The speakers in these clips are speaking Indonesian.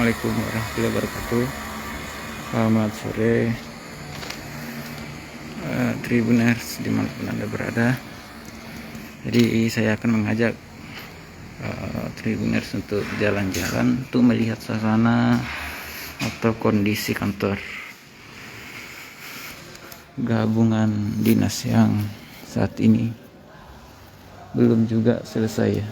Assalamualaikum warahmatullahi wabarakatuh. Selamat sore, Tribuners dimanapun Anda berada. Jadi saya akan mengajak Tribuners untuk jalan-jalan untuk melihat suasana atau kondisi kantor gabungan dinas yang saat ini belum juga selesai ya.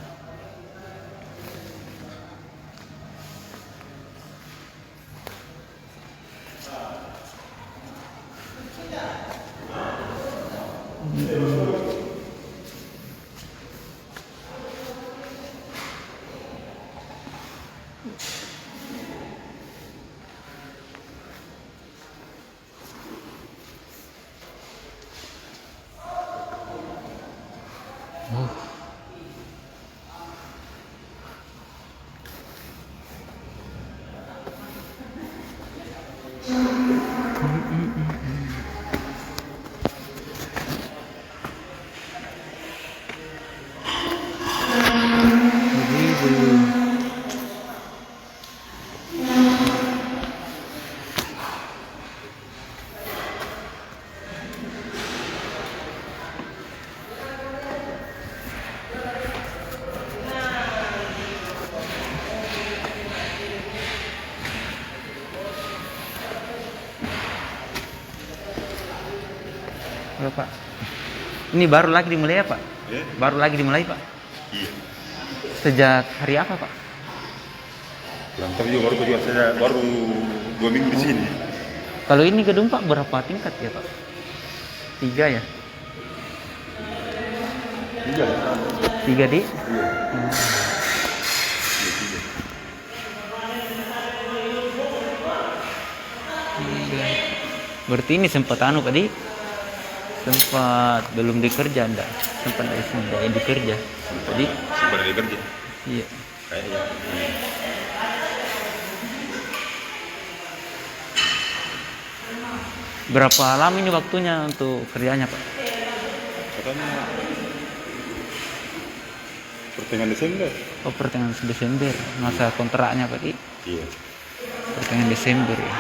Halo Pak, ini baru lagi dimulai ya Pak? Ya? Baru lagi dimulai Pak? Iya. Sejak hari apa Pak? Lantar juga saya baru 2 minggu di sini. Kalau ini gedung Pak berapa tingkat ya Pak? 3 ya? 3 di? Iya. Berarti ini sempat Pak di? Sempat belum dikerja enggak? Sempat dikerja. Jadi Sempat ada kerja. iya. Kayaknya. Berapa lama ini waktunya untuk kerjanya Pak? Katanya pertengahan Desember. Oh, pertengahan Desember masa kontraknya Pak di? Iya. Pertengahan Desember ya.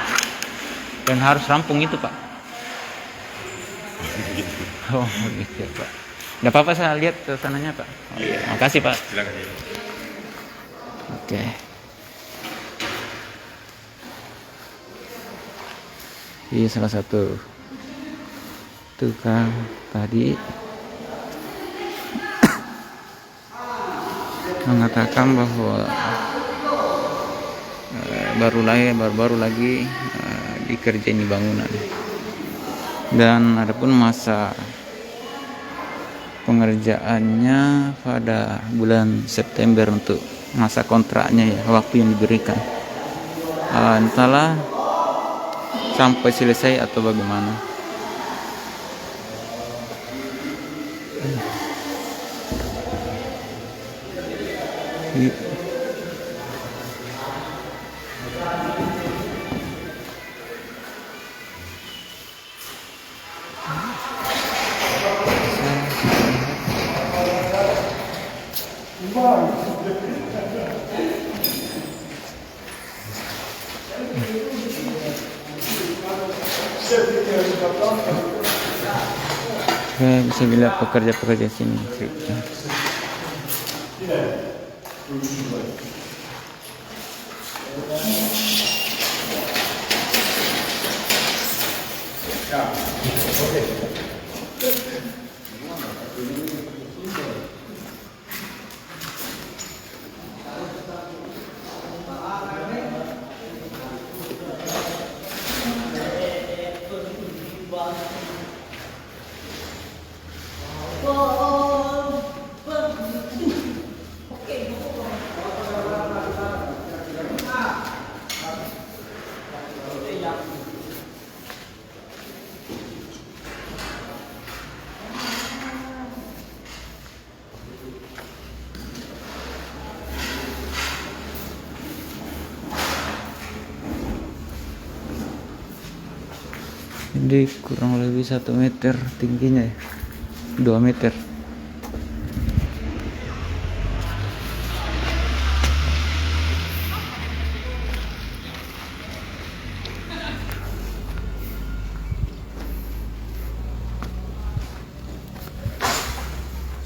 Dan harus rampung itu Pak. Gitu. Oh gitu ya Pak. Nggak apa-apa saya lihat ke sananya Pak. Oh, iya. Makasih Pak. Silakan ya. Oke. Ini salah satu tukang tadi mengatakan bahwa baru lagi dikerjain bangunan. Dan adapun masa pengerjaannya pada bulan September untuk masa kontraknya ya, waktu yang diberikan. Entahlah sampai selesai atau bagaimana. Saya bisa lihat pekerja-pekerja sini. Jadi kurang lebih 1 meter tingginya ya, 2 meter.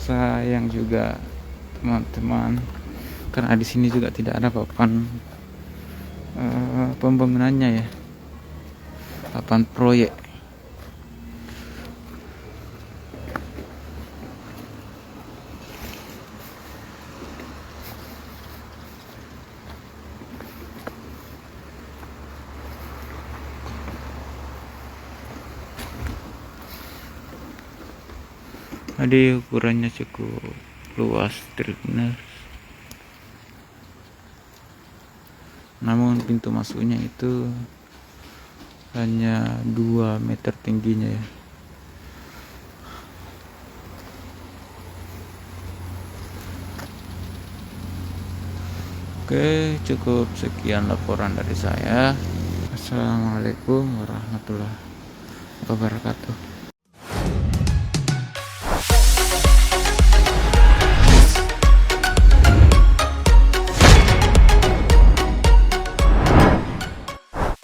sayang juga teman-teman, karena di sini juga tidak ada papan pembangunannya ya, papan proyek. Jadi ukurannya cukup luas tribuners, namun pintu masuknya itu hanya 2 meter tingginya ya. Oke, cukup sekian laporan dari saya. Assalamualaikum warahmatullahi wabarakatuh.